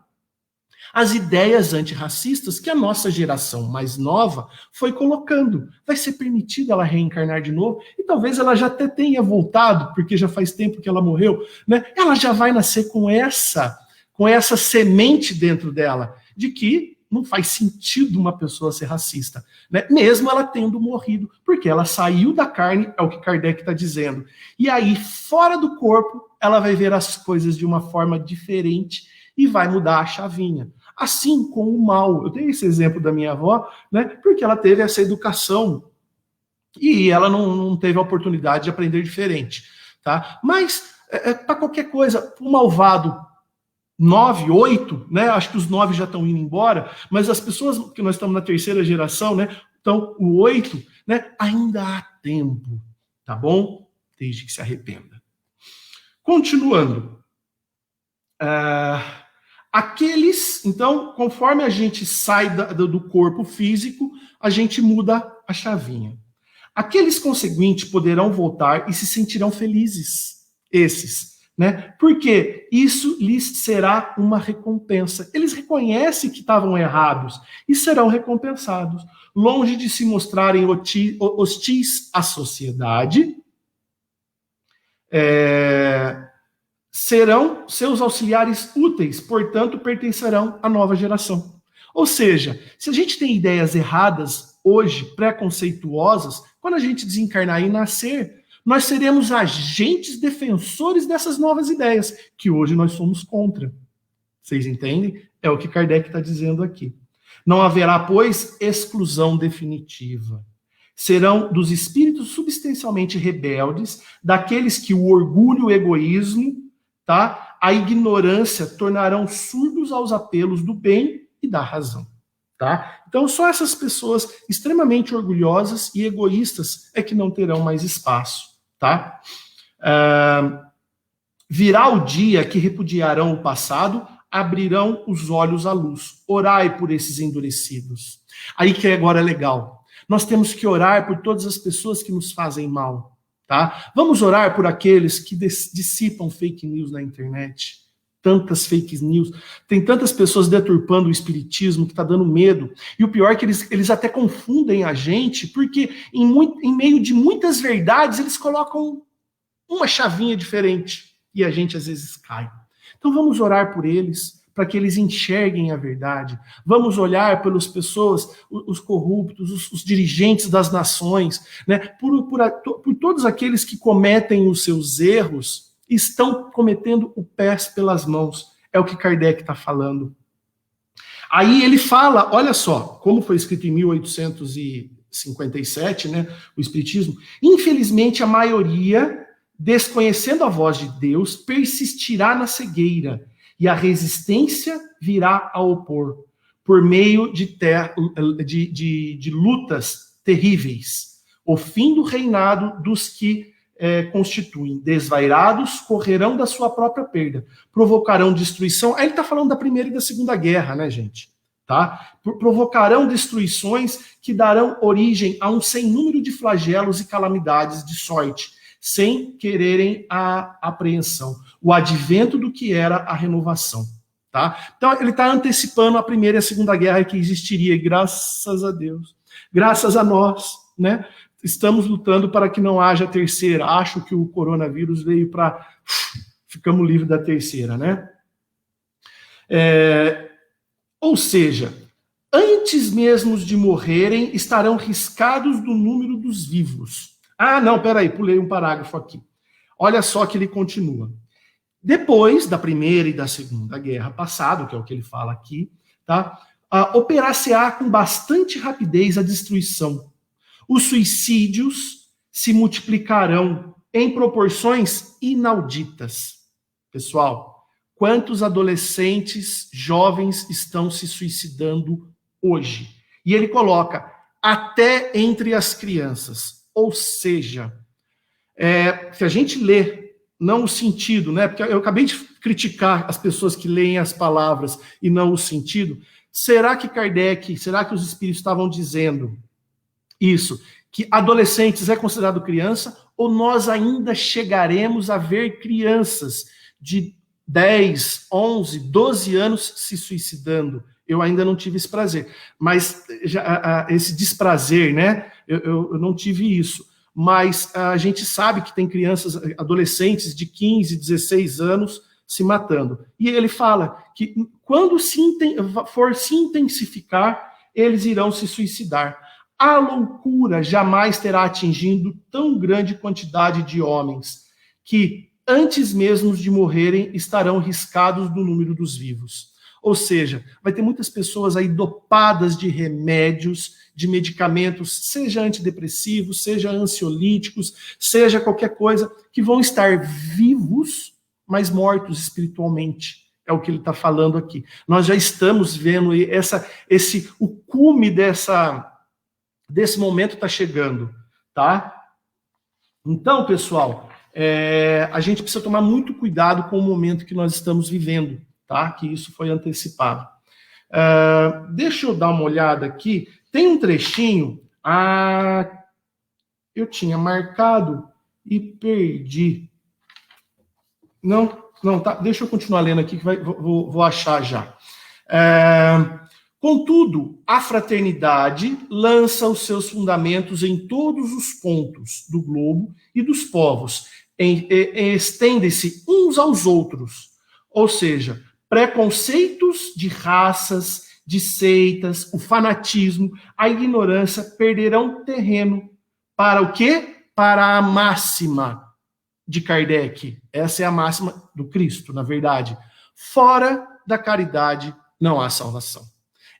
as ideias antirracistas que a nossa geração mais nova foi colocando. Vai ser permitido ela reencarnar de novo, e talvez ela já até tenha voltado, porque já faz tempo que ela morreu, né? Ela já vai nascer com essa semente dentro dela, de que não faz sentido uma pessoa ser racista, né? Mesmo ela tendo morrido, porque ela saiu da carne, é o que Kardec está dizendo. E aí, fora do corpo, ela vai ver as coisas de uma forma diferente e vai mudar a chavinha. Assim com o mal. Eu tenho esse exemplo da minha avó, né? Porque ela teve essa educação e ela não teve a oportunidade de aprender diferente, tá? Mas, para qualquer coisa, o malvado 9, 8, né? Acho que os 9 já estão indo embora, mas as pessoas que nós estamos na terceira geração, né? Então, o 8, né? Ainda há tempo, tá bom? Desde que se arrependa. Continuando. Aqueles, então, conforme a gente sai do corpo físico, a gente muda a chavinha. Aqueles conseguintes poderão voltar e se sentirão felizes. Esses. Né? Porque isso lhes será uma recompensa. Eles reconhecem que estavam errados e serão recompensados. Longe de se mostrarem hostis à sociedade, serão seus auxiliares úteis, portanto, pertencerão à nova geração. Ou seja, se a gente tem ideias erradas hoje, preconceituosas, quando a gente desencarnar e nascer, nós seremos agentes defensores dessas novas ideias, que hoje nós somos contra. Vocês entendem? É o que Kardec está dizendo aqui. Não haverá, pois, exclusão definitiva. Serão dos espíritos substancialmente rebeldes, daqueles que o orgulho e o egoísmo, tá, a ignorância tornarão surdos aos apelos do bem e da razão. Tá? Então, só essas pessoas extremamente orgulhosas e egoístas é que não terão mais espaço. Tá? Virá o dia que repudiarão o passado, abrirão os olhos à luz. Orai por esses endurecidos. Aí que agora é legal. Nós temos que orar por todas as pessoas que nos fazem mal. Tá? Vamos orar por aqueles que dissipam fake news na internet. Tantas fake news. Tem tantas pessoas deturpando o espiritismo que está dando medo. E o pior é que eles até confundem a gente, porque em meio de muitas verdades, eles colocam uma chavinha diferente. E a gente às vezes cai. Então vamos orar por eles, para que eles enxerguem a verdade. Vamos olhar pelas pessoas, os corruptos, os dirigentes das nações, né? Por todos aqueles que cometem os seus erros, estão cometendo o pés pelas mãos. É o que Kardec está falando. Aí ele fala, olha só, como foi escrito em 1857, né, o Espiritismo, infelizmente a maioria, desconhecendo a voz de Deus, persistirá na cegueira, e a resistência virá a opor, por meio de lutas terríveis. O fim do reinado dos que constituem desvairados correrão da sua própria perda, provocarão destruição. Aí ele está falando da Primeira e da Segunda Guerra, né, gente? Tá? Provocarão destruições que darão origem a um sem número de flagelos e calamidades de sorte, sem quererem a apreensão, o advento do que era a renovação. Tá? Então ele está antecipando a Primeira e a Segunda Guerra que existiria, e graças a Deus, graças a nós, né? Estamos lutando para que não haja terceira. Acho que o coronavírus veio para... Ficamos livres da terceira, né? Ou seja, antes mesmo de morrerem, estarão riscados do número dos vivos. Ah, não, peraí, pulei um parágrafo aqui. Olha só que ele continua. Depois da Primeira e da Segunda Guerra passada, que é o que ele fala aqui, tá? Operar-se-á com bastante rapidez a destruição. Os suicídios se multiplicarão em proporções inauditas. Pessoal, quantos adolescentes, jovens estão se suicidando hoje? E ele coloca, até entre as crianças. Ou seja, se a gente lê, não o sentido, né? Porque eu acabei de criticar as pessoas que leem as palavras e não o sentido. Será que Kardec, será que os espíritos estavam dizendo isso, que adolescentes é considerado criança, ou nós ainda chegaremos a ver crianças de 10, 11, 12 anos se suicidando? Eu ainda não tive esse prazer, mas esse desprazer, né? Eu não tive isso, mas a gente sabe que tem crianças, adolescentes de 15, 16 anos se matando. E ele fala que quando for se intensificar, eles irão se suicidar. A loucura jamais terá atingido tão grande quantidade de homens, que antes mesmo de morrerem estarão riscados do número dos vivos. Ou seja, vai ter muitas pessoas aí dopadas de remédios, de medicamentos, seja antidepressivos, seja ansiolíticos, seja qualquer coisa, que vão estar vivos, mas mortos espiritualmente. É o que ele está falando aqui. Nós já estamos vendo o cume desse momento está chegando, tá? Então, pessoal, a gente precisa tomar muito cuidado com o momento que nós estamos vivendo, tá? Que isso foi antecipado. Deixa eu dar uma olhada aqui. Tem um trechinho, eu tinha marcado e perdi. Não, tá. Deixa eu continuar lendo aqui, que vou achar já. Contudo, a fraternidade lança os seus fundamentos em todos os pontos do globo e dos povos, estende-se uns aos outros, ou seja, preconceitos de raças, de seitas, o fanatismo, a ignorância perderão terreno para o quê? Para a máxima de Kardec. Essa é a máxima do Cristo, na verdade. Fora da caridade não há salvação.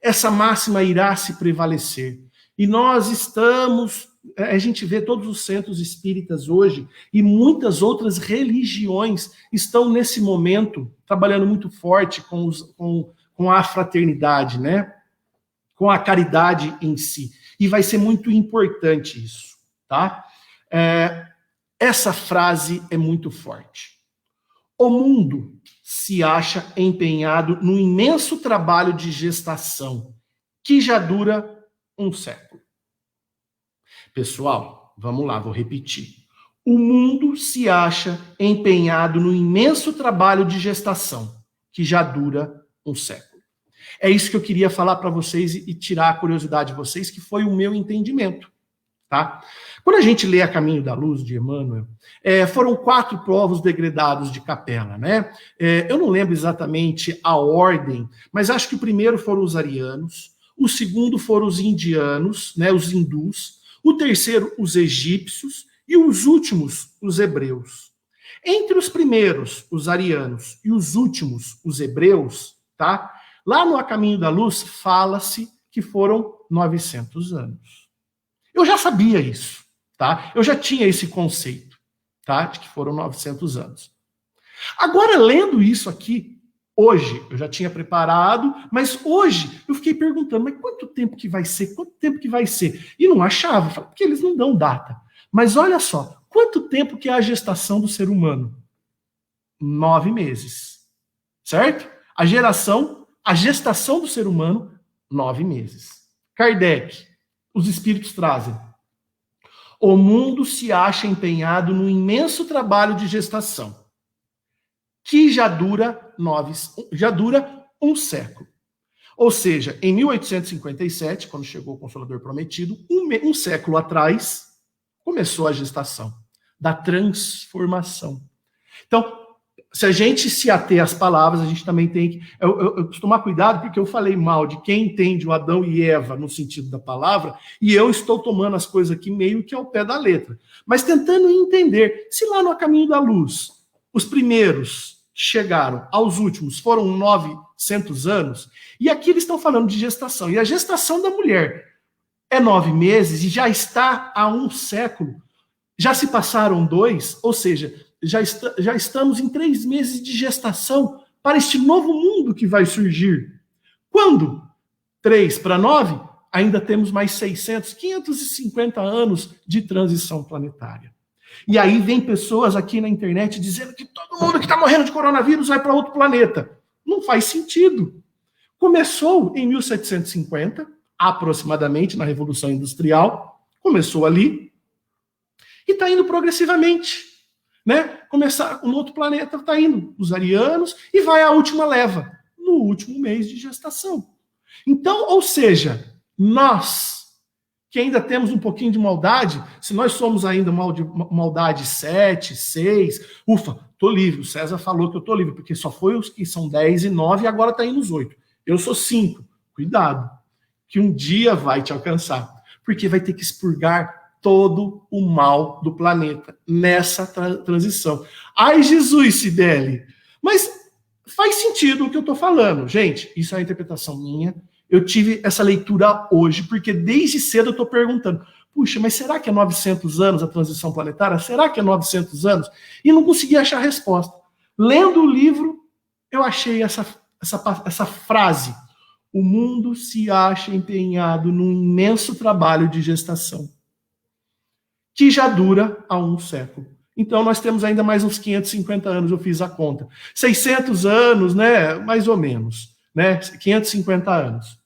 Essa máxima irá se prevalecer. E nós a gente vê todos os centros espíritas hoje e muitas outras religiões estão nesse momento trabalhando muito forte com a fraternidade, né? Com a caridade em si. E vai ser muito importante isso, tá? Essa frase é muito forte. O mundo se acha empenhado no imenso trabalho de gestação, que já dura um século. Pessoal, vamos lá, vou repetir. O mundo se acha empenhado no imenso trabalho de gestação, que já dura um século. É isso que eu queria falar para vocês e tirar a curiosidade de vocês, que foi o meu entendimento, tá? Quando a gente lê A Caminho da Luz, de Emmanuel, foram 4 povos degredados de Capela, né? Eu não lembro exatamente a ordem, mas acho que o primeiro foram os arianos, o segundo foram os indianos, né, os hindus, o terceiro, os egípcios, e os últimos, os hebreus. Entre os primeiros, os arianos, e os últimos, os hebreus, tá? Lá no A Caminho da Luz, fala-se que foram 900 anos. Eu já sabia isso, tá? Eu já tinha esse conceito, tá? De que foram 900 anos. Agora, lendo isso aqui, hoje, eu já tinha preparado, mas hoje eu fiquei perguntando, mas quanto tempo que vai ser? Quanto tempo que vai ser? E não achava, porque eles não dão data. Mas olha só, quanto tempo que é a gestação do ser humano? 9 meses, certo? A gestação do ser humano, 9 meses. Kardec, os espíritos trazem. O mundo se acha empenhado num imenso trabalho de gestação, que já dura um século. Ou seja, em 1857, quando chegou o Consolador Prometido, um século atrás, começou a gestação da transformação. Então, se a gente se ater às palavras, a gente também tem que... Eu tomar cuidado, porque eu falei mal de quem entende o Adão e Eva no sentido da palavra, e eu estou tomando as coisas aqui meio que ao pé da letra. Mas tentando entender, se lá no A Caminho da Luz, os primeiros chegaram, aos últimos foram 900 anos, e aqui eles estão falando de gestação. E a gestação da mulher é 9 meses e já está há um século. Já se passaram 2, ou seja, já estamos em 3 meses de gestação para este novo mundo que vai surgir. Quando? 3 para 9, ainda temos mais 550 anos de transição planetária. E aí vem pessoas aqui na internet dizendo que todo mundo que está morrendo de coronavírus vai para outro planeta. Não faz sentido. Começou em 1750, aproximadamente, na Revolução Industrial. Começou ali e está indo progressivamente. Né? Começar no outro planeta, está indo os arianos e vai a última leva, no último mês de gestação. Então, ou seja, nós, que ainda temos um pouquinho de maldade, se nós somos ainda maldade 7, 6, ufa, tô livre. O César falou que eu tô livre, porque só foi os que são 10 e 9 e agora tá indo os 8. Eu sou 5. Cuidado, que um dia vai te alcançar, porque vai ter que expurgar todo o mal do planeta nessa transição. Ai, Jesus, Cibele! Mas faz sentido o que eu tô falando. Gente, isso é a interpretação minha. Eu tive essa leitura hoje, porque desde cedo eu estou perguntando, puxa, mas será que é 900 anos a transição planetária? Será que é 900 anos? E não consegui achar a resposta. Lendo o livro, eu achei essa frase. O mundo se acha empenhado num imenso trabalho de gestação, que já dura há um século. Então nós temos ainda mais uns 550 anos, eu fiz a conta. 600 anos, né? Mais ou menos. Né? 550 anos.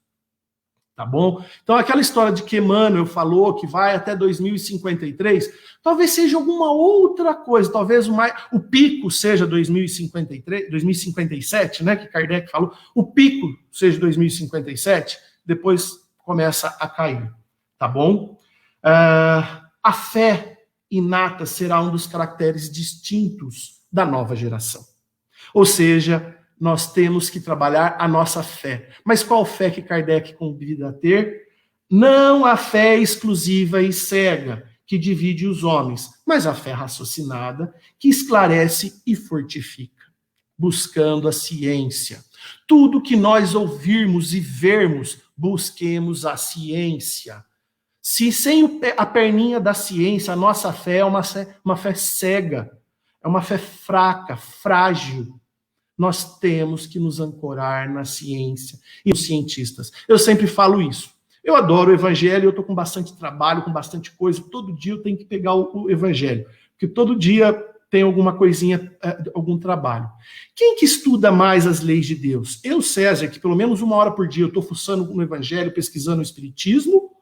Tá bom? Então, aquela história de que Emmanuel falou que vai até 2053, talvez seja alguma outra coisa, talvez o pico seja 2053, 2057, né? Que Kardec falou, o pico seja 2057, depois começa a cair. Tá bom? A fé inata será um dos caracteres distintos da nova geração. Ou seja, nós temos que trabalhar a nossa fé. Mas qual fé que Kardec convida a ter? Não a fé exclusiva e cega, que divide os homens, mas a fé raciocinada, que esclarece e fortifica, buscando a ciência. Tudo que nós ouvirmos e vermos, busquemos a ciência. Se sem a perninha da ciência, a nossa fé é uma fé cega, é uma fé fraca, frágil, nós temos que nos ancorar na ciência e os cientistas. Eu sempre falo isso. Eu adoro o evangelho, eu estou com bastante trabalho, com bastante coisa. Todo dia eu tenho que pegar o evangelho, porque todo dia tem alguma coisinha, algum trabalho. Quem que estuda mais as leis de Deus? Eu, César, que pelo menos 1 hora por dia eu estou fuçando no evangelho, pesquisando o espiritismo,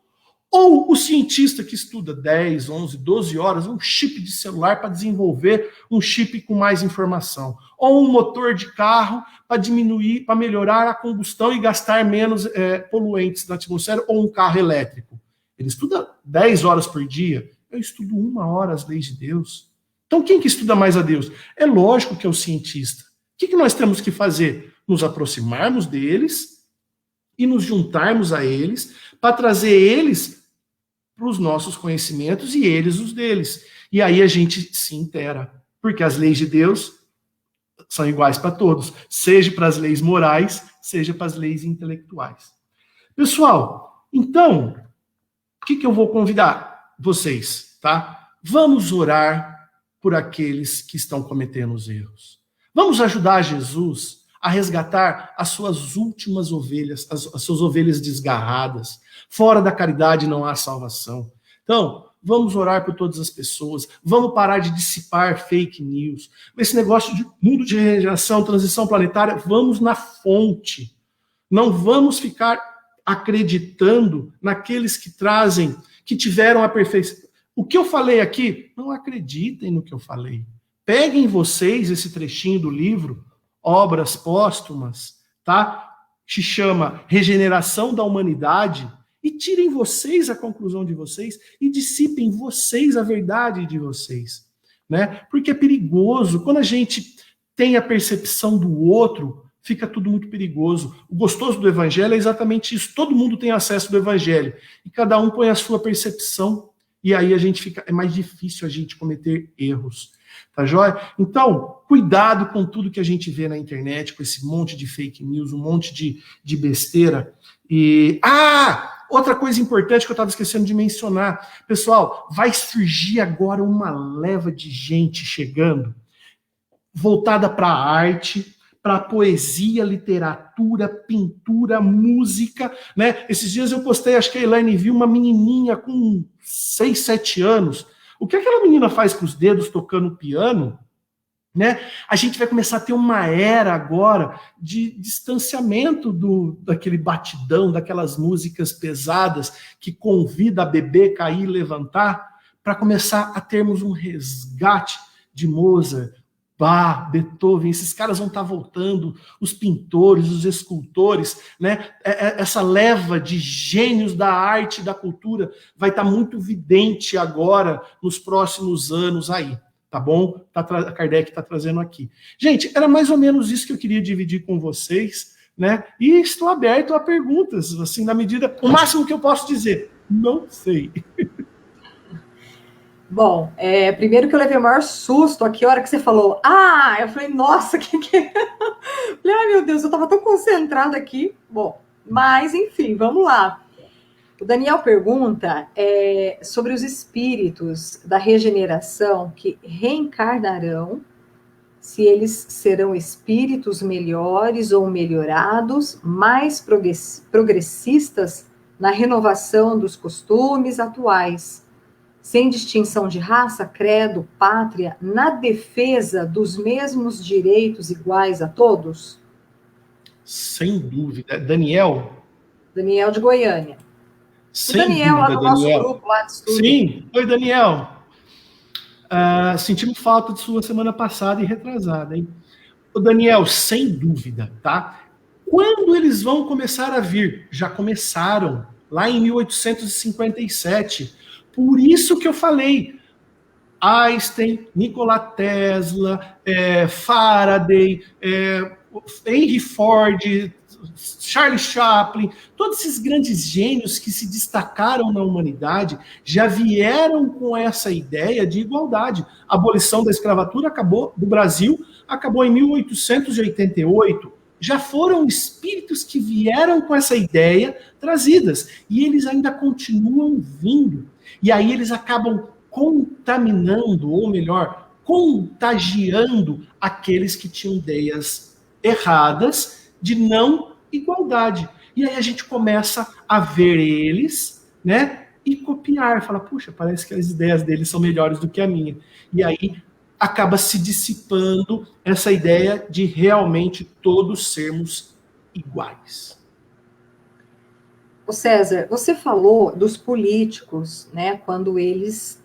ou o cientista que estuda 10, 11, 12 horas, um chip de celular para desenvolver um chip com mais informação. Ou um motor de carro para diminuir, para melhorar a combustão e gastar menos poluentes na atmosfera, ou um carro elétrico. Ele estuda 10 horas por dia. Eu estudo 1 hora as leis de Deus. Então, quem que estuda mais a Deus? É lógico que é o cientista. O que nós temos que fazer? Nos aproximarmos deles e nos juntarmos a eles para trazer eles para os nossos conhecimentos e eles os deles. E aí a gente se intera. Porque as leis de Deus são iguais para todos, seja para as leis morais, seja para as leis intelectuais. Pessoal, então, o que eu vou convidar vocês, tá? Vamos orar por aqueles que estão cometendo os erros. Vamos ajudar Jesus a resgatar as suas últimas ovelhas, as suas ovelhas desgarradas. Fora da caridade não há salvação. Então, vamos orar por todas as pessoas, vamos parar de dissipar fake news. Esse negócio de mundo de regeneração, transição planetária, vamos na fonte. Não vamos ficar acreditando naqueles que trazem, que tiveram a perfeição. O que eu falei aqui, não acreditem no que eu falei. Peguem vocês esse trechinho do livro, Obras Póstumas, tá? Que chama Regeneração da Humanidade, e tirem vocês a conclusão de vocês e dissipem vocês a verdade de vocês, né? Porque é perigoso. Quando a gente tem a percepção do outro, fica tudo muito perigoso. O gostoso do evangelho é exatamente isso. Todo mundo tem acesso ao evangelho e cada um põe a sua percepção e aí é mais difícil a gente cometer erros. Tá joia? Então, cuidado com tudo que a gente vê na internet, com esse monte de fake news, um monte de besteira. E outra coisa importante que eu estava esquecendo de mencionar. Pessoal, vai surgir agora uma leva de gente chegando, voltada para a arte, para poesia, literatura, pintura, música, né? Esses dias eu postei, acho que a Elaine viu uma menininha com 6, 7 anos. O que aquela menina faz com os dedos tocando piano, né? A gente vai começar a ter uma era agora de distanciamento daquele batidão, daquelas músicas pesadas que convida a beber, cair e levantar, para começar a termos um resgate de Mozart, Bach, Beethoven. Esses caras vão estar voltando, os pintores, os escultores, né? Essa leva de gênios da arte e da cultura vai estar muito vidente agora, nos próximos anos aí, tá bom? Kardec está trazendo aqui. Gente, era mais ou menos isso que eu queria dividir com vocês, né? E estou aberto a perguntas, assim, na medida, o máximo que eu posso dizer, não sei. Bom, primeiro que eu levei o maior susto aqui, a hora que você falou, eu falei, nossa, que é? Falei, ai meu Deus, eu estava tão concentrada aqui. Bom, mas enfim, vamos lá. O Daniel pergunta sobre os espíritos da regeneração que reencarnarão, se eles serão espíritos melhores ou melhorados, mais progressistas na renovação dos costumes atuais, sem distinção de raça, credo, pátria, na defesa dos mesmos direitos iguais a todos? Sem dúvida. Daniel de Goiânia. Sem o Daniel, dúvida, lá do Daniel. nosso grupo lá de estudo. Sim, oi Daniel. Sentimos falta de sua semana passada e retrasada, hein? O Daniel, sem dúvida, tá? Quando eles vão começar a vir? Já começaram, lá em 1857. Por isso que eu falei, Einstein, Nikola Tesla, Faraday, Henry Ford, Charles Chaplin, todos esses grandes gênios que se destacaram na humanidade já vieram com essa ideia de igualdade. A abolição da escravatura do Brasil acabou em 1888. Já foram espíritos que vieram com essa ideia trazidas. E eles ainda continuam vindo. E aí eles acabam contaminando, ou melhor, contagiando aqueles que tinham ideias erradas de não igualdade. E aí a gente começa a ver eles, né, e copiar, fala, puxa, parece que as ideias deles são melhores do que a minha. E aí acaba se dissipando essa ideia de realmente todos sermos iguais. O César, você falou dos políticos, né, quando eles,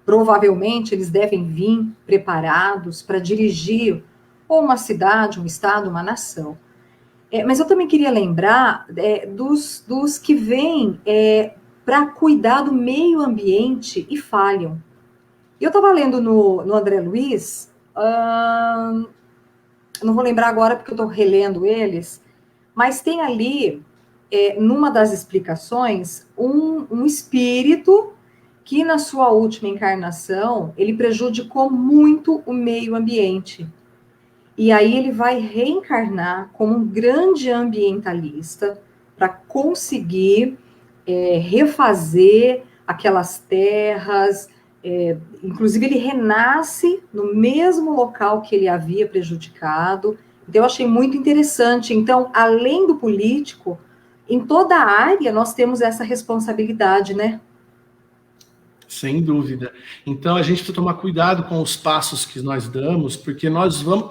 provavelmente eles devem vir preparados para dirigir ou uma cidade, um estado, uma nação. Mas eu também queria lembrar dos que vêm para cuidar do meio ambiente e falham. Eu estava lendo no André Luiz, não vou lembrar agora porque eu estou relendo eles, mas tem ali, numa das explicações, um espírito que na sua última encarnação, ele prejudicou muito o meio ambiente. E aí ele vai reencarnar como um grande ambientalista para conseguir refazer aquelas terras, inclusive ele renasce no mesmo local que ele havia prejudicado. Então eu achei muito interessante. Então, além do político, em toda a área nós temos essa responsabilidade, né? Sem dúvida. Então a gente precisa tomar cuidado com os passos que nós damos, porque nós vamos.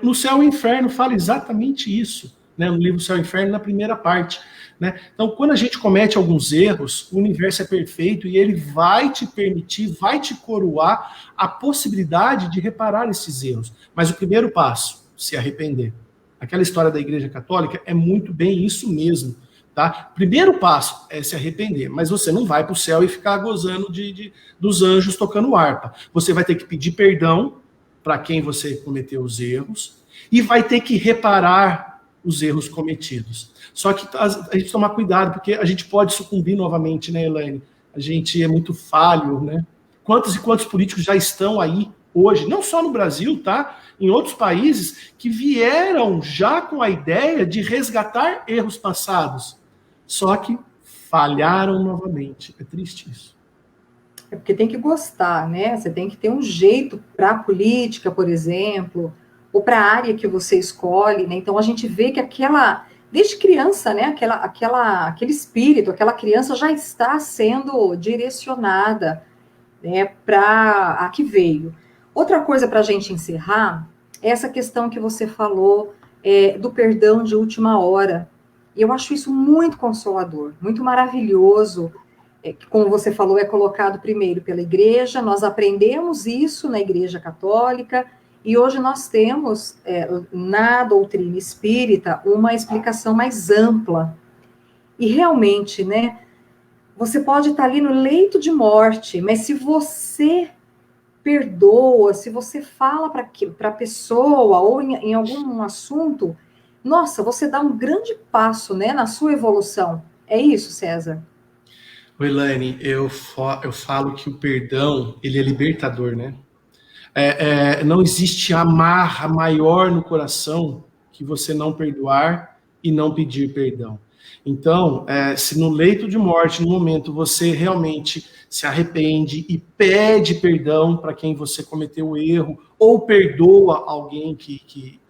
No Céu e Inferno fala exatamente isso, né? No livro Céu e Inferno, na primeira parte. Né? Então, quando a gente comete alguns erros, o universo é perfeito e ele vai te permitir, vai te coroar a possibilidade de reparar esses erros. Mas o primeiro passo, se arrepender. Aquela história da Igreja Católica é muito bem isso mesmo. Tá? Primeiro passo é se arrepender, mas você não vai para o céu e ficar gozando dos anjos tocando harpa. Você vai ter que pedir perdão para quem você cometeu os erros e vai ter que reparar os erros cometidos. Só que a gente tomar cuidado, porque a gente pode sucumbir novamente, né, Elaine? A gente é muito falho, né? Quantos e quantos políticos já estão aí hoje, não só no Brasil, tá? Em outros países, que vieram já com a ideia de resgatar erros passados. Só que falharam novamente. É triste isso. É porque tem que gostar, né? Você tem que ter um jeito para a política, por exemplo, ou para a área que você escolhe, né? Então a gente vê que desde criança, né? Aquele espírito, aquela criança já está sendo direcionada, né? Para a que veio. Outra coisa para a gente encerrar é essa questão que você falou do perdão de última hora. E eu acho isso muito consolador, muito maravilhoso. Como você falou, é colocado primeiro pela igreja, nós aprendemos isso na Igreja Católica, e hoje nós temos, na doutrina espírita, uma explicação mais ampla. E realmente, né, você pode estar ali no leito de morte, mas se você perdoa, se você fala para a pessoa ou em algum assunto, nossa, você dá um grande passo, né, na sua evolução. É isso, César? Elaine, eu falo que o perdão, ele é libertador, né? Não existe amarra maior no coração que você não perdoar e não pedir perdão. Então, se no leito de morte, no momento, você realmente se arrepende e pede perdão para quem você cometeu o erro, ou perdoa alguém que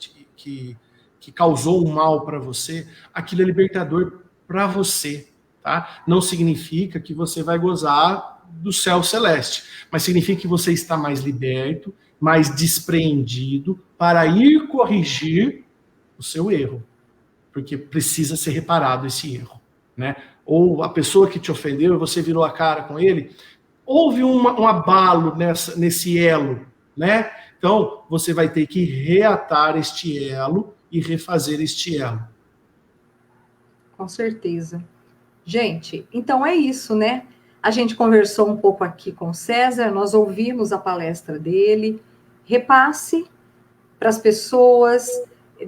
causou um mal para você, aquilo é libertador para você. Tá? Não significa que você vai gozar do céu celeste, mas significa que você está mais liberto, mais despreendido para ir corrigir o seu erro, porque precisa ser reparado esse erro, né? Ou a pessoa que te ofendeu, você virou a cara com ele, houve um abalo nesse elo, né? Então, você vai ter que reatar este elo e refazer este elo. Com certeza. Gente, então é isso, né? A gente conversou um pouco aqui com o César, nós ouvimos a palestra dele. Repasse para as pessoas.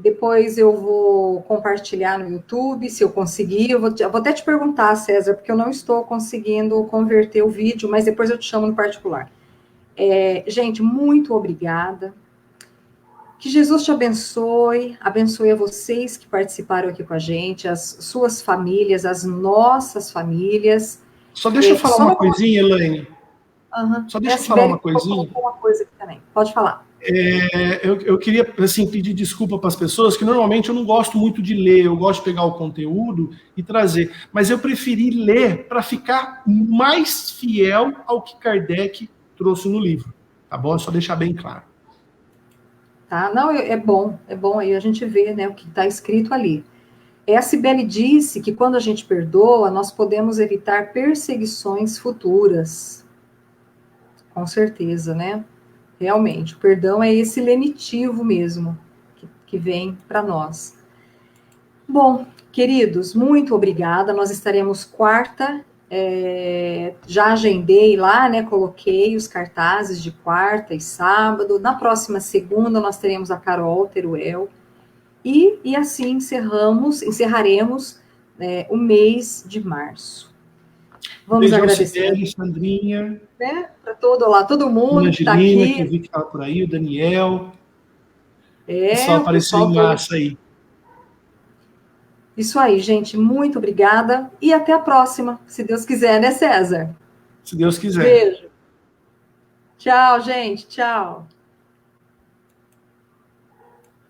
Depois eu vou compartilhar no YouTube, se eu conseguir. Eu vou até te perguntar, César, porque eu não estou conseguindo converter o vídeo, mas depois eu te chamo no particular. Gente, muito obrigada. Que Jesus te abençoe a vocês que participaram aqui com a gente, as suas famílias, as nossas famílias. Só deixa eu falar uma coisinha, Elaine. Uhum. Só deixa eu falar uma coisinha. Uma coisa aqui também. Pode falar. Eu queria assim, pedir desculpa para as pessoas, que normalmente eu não gosto muito de ler, eu gosto de pegar o conteúdo e trazer, mas eu preferi ler para ficar mais fiel ao que Kardec trouxe no livro, tá bom? É só deixar bem claro. Tá? Não, é bom aí a gente vê, né, o que está escrito ali. A Cibele disse que quando a gente perdoa, nós podemos evitar perseguições futuras. Com certeza, né? Realmente, o perdão é esse lenitivo mesmo que vem para nós. Bom, queridos, muito obrigada. Nós estaremos quarta. Já agendei lá, né? Coloquei os cartazes de quarta e sábado. Na próxima segunda nós teremos a Carol Teruel. E assim encerraremos o mês de março. Vamos Beijão, agradecer, Sibeli, Sandrinha, né, para todo Dona mundo que está Angelina, que eu aqui. vi que estava por aí, o Daniel. O pessoal O apareceu em pessoal todo. massa aí. Isso aí, gente. Muito obrigada. E até a próxima, se Deus quiser, né, César? Se Deus quiser. Beijo. Tchau, gente. Tchau.